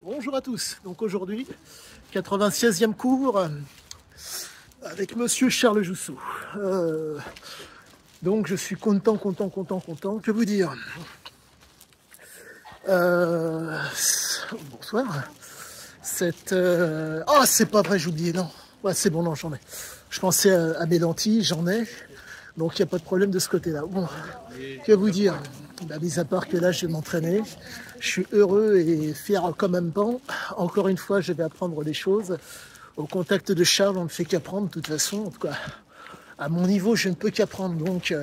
Bonjour à tous, donc aujourd'hui 96e cours avec monsieur Charles Jousseau. Donc je suis content, que vous dire. Bonsoir. Oh c'est pas vrai, j'ai oublié, non. Ouais, c'est bon, non, j'en ai. Je pensais à mes lentilles, j'en ai. Donc il n'y a pas de problème de ce côté-là. Bon, que vous dire, mis à part que là je vais m'entraîner, je suis heureux et fier comme un pan. Encore une fois, je vais apprendre des choses. Au contact de Charles, on ne fait qu'apprendre de toute façon. En tout cas, à mon niveau, je ne peux qu'apprendre. Donc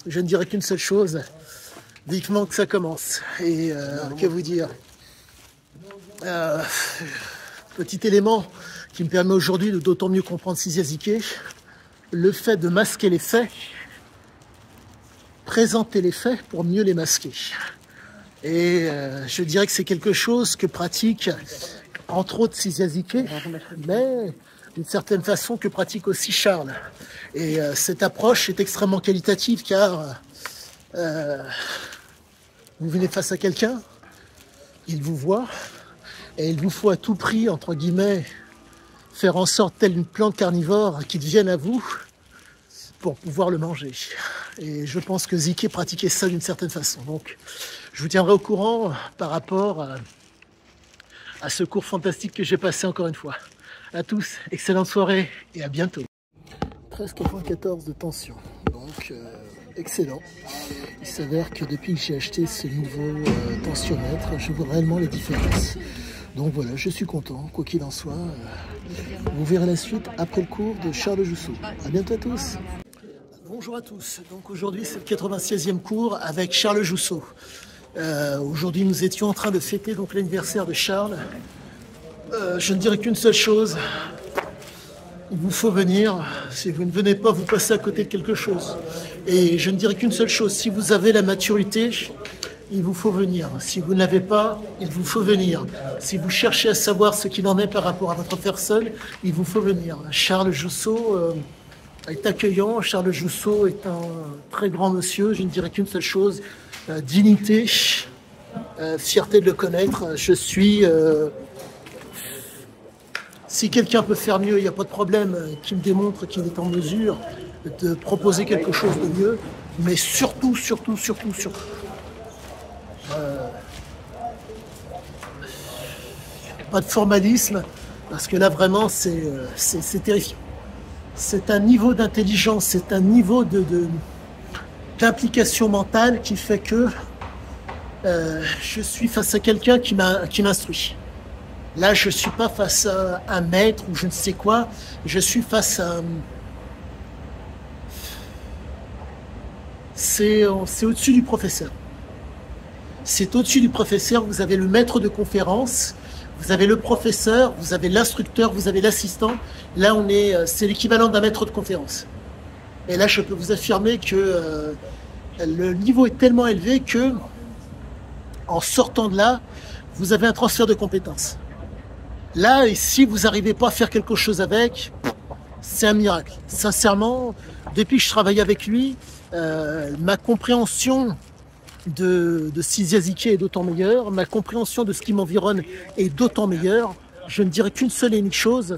je ne dirai qu'une seule chose, vivement que ça commence. Et que vous dire, petit élément qui me permet aujourd'hui de d'autant mieux comprendre Siziaziké, le fait de masquer les faits, présenter les faits pour mieux les masquer. Et je dirais que c'est quelque chose que pratique entre autres Siziaziké, mais d'une certaine façon que pratique aussi Charles. Et cette approche est extrêmement qualitative car vous venez face à quelqu'un, il vous voit, et il vous faut à tout prix, entre guillemets, faire en sorte, telle une plante carnivore, qu'il vienne à vous pour pouvoir le manger. Et je pense que Ziké pratiquait ça d'une certaine façon. Donc, je vous tiendrai au courant par rapport à ce cours fantastique que j'ai passé encore une fois. À tous, excellente soirée et à bientôt. 13,94 de tension, donc excellent. Il s'avère que depuis que j'ai acheté ce nouveau tensiomètre, je vois réellement les différences. Donc voilà, je suis content, quoi qu'il en soit. Vous verrez la suite après le cours de Charles Jousseau. À bientôt à tous. Bonjour à tous, donc aujourd'hui c'est le 96e cours avec Charles Jousseau. Aujourd'hui nous étions en train de fêter donc l'anniversaire de Charles. Je ne dirai qu'une seule chose, il vous faut venir. Si vous ne venez pas, vous passez à côté de quelque chose. Et je ne dirai qu'une seule chose, si vous avez la maturité, il vous faut venir. Si vous ne l'avez pas, il vous faut venir. Si vous cherchez à savoir ce qu'il en est par rapport à votre personne, il vous faut venir. Charles Jousseau est accueillant. Charles Jousseau est un très grand monsieur. Je ne dirais qu'une seule chose, dignité, fierté de le connaître. Je suis... si quelqu'un peut faire mieux, il n'y a pas de problème, qui me démontre qu'il est en mesure de proposer quelque chose de mieux. Mais surtout, pas de formalisme, parce que là vraiment c'est terrifiant. C'est un niveau d'intelligence, c'est un niveau d'implication mentale qui fait que je suis face à quelqu'un qui m'instruit. Là je ne suis pas face à un maître ou je ne sais quoi, je suis face à... C'est au-dessus du professeur. C'est au-dessus du professeur, vous avez le maître de conférence, vous avez le professeur, vous avez l'instructeur, vous avez l'assistant. Là, c'est l'équivalent d'un maître de conférence. Et là, je peux vous affirmer que le niveau est tellement élevé que, en sortant de là, vous avez un transfert de compétences. Là, et si vous n'arrivez pas à faire quelque chose avec, c'est un miracle. Sincèrement, depuis que je travaille avec lui, ma compréhension de Siziaziké est d'autant meilleure, ma compréhension de ce qui m'environne est d'autant meilleure. Je ne dirais qu'une seule et unique chose,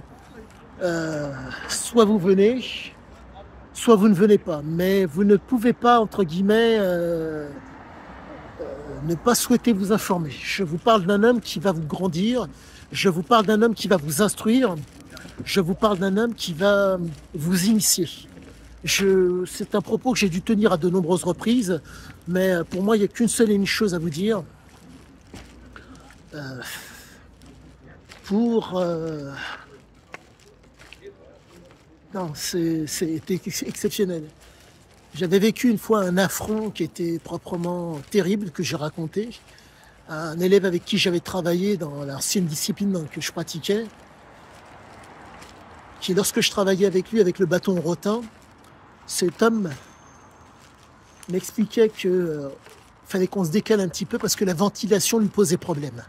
soit vous venez, soit vous ne venez pas. Mais vous ne pouvez pas, entre guillemets, ne pas souhaiter vous informer. Je vous parle d'un homme qui va vous grandir, je vous parle d'un homme qui va vous instruire, je vous parle d'un homme qui va vous initier. C'est un propos que j'ai dû tenir à de nombreuses reprises, mais pour moi, il n'y a qu'une seule et unique chose à vous dire. Non, c'était exceptionnel. J'avais vécu une fois un affront qui était proprement terrible, que j'ai raconté. Un élève avec qui j'avais travaillé dans l'ancienne discipline que je pratiquais, qui, lorsque je travaillais avec lui, avec le bâton rotin, cet homme m'expliquait qu'il fallait qu'on se décale un petit peu parce que la ventilation lui posait problème.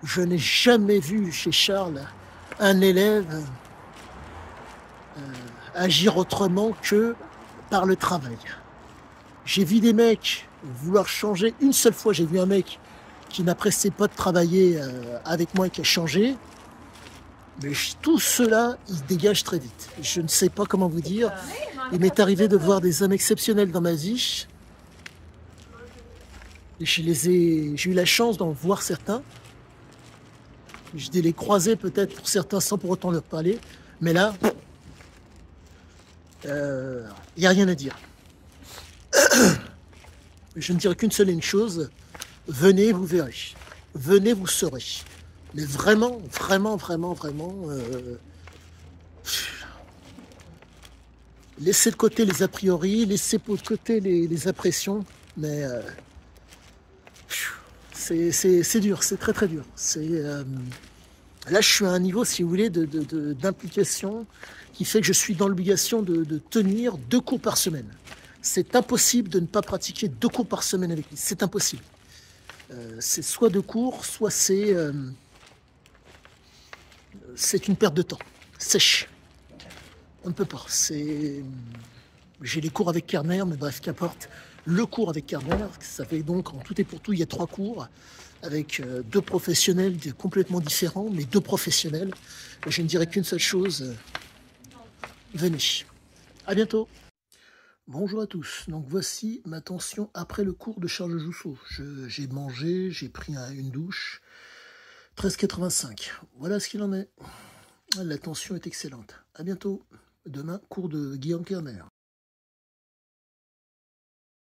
Je n'ai jamais vu chez Charles un élève agir autrement que par le travail. J'ai vu des mecs vouloir changer. Une seule fois, j'ai vu un mec qui n'appréciait pas de travailler avec moi et qui a changé. Mais tout cela, il dégage très vite. Je ne sais pas comment vous dire. Il m'est arrivé de voir des hommes exceptionnels dans ma vie. Et j'ai eu la chance d'en voir certains. Je les croiser peut-être pour certains sans pour autant leur parler. Mais là, il n'y a rien à dire. Je ne dirais qu'une seule et une chose. Venez, vous verrez. Venez, vous saurez. Mais vraiment, vraiment, vraiment, vraiment... laissez de côté les a priori, laissez de côté les impressions. Mais c'est dur, c'est très très dur. Là, je suis à un niveau, si vous voulez, d'implication qui fait que je suis dans l'obligation de tenir 2 cours par semaine. C'est impossible de ne pas pratiquer 2 cours par semaine avec lui. C'est impossible. C'est soit 2 cours, soit c'est une perte de temps. Sèche. On ne peut pas. J'ai les cours avec Kerner, mais bref, qu'importe. Le cours avec Kerner, ça fait donc, en tout et pour tout, il y a 3 cours avec 2 professionnels complètement différents, mais 2 professionnels. Et je ne dirais qu'une seule chose, venez. À bientôt. Bonjour à tous. Donc voici ma tension après le cours de Charles Jousseau. J'ai mangé, j'ai pris une douche. 13,85. Voilà ce qu'il en est. La tension est excellente. À bientôt. Demain, cours de Guillaume Kerner.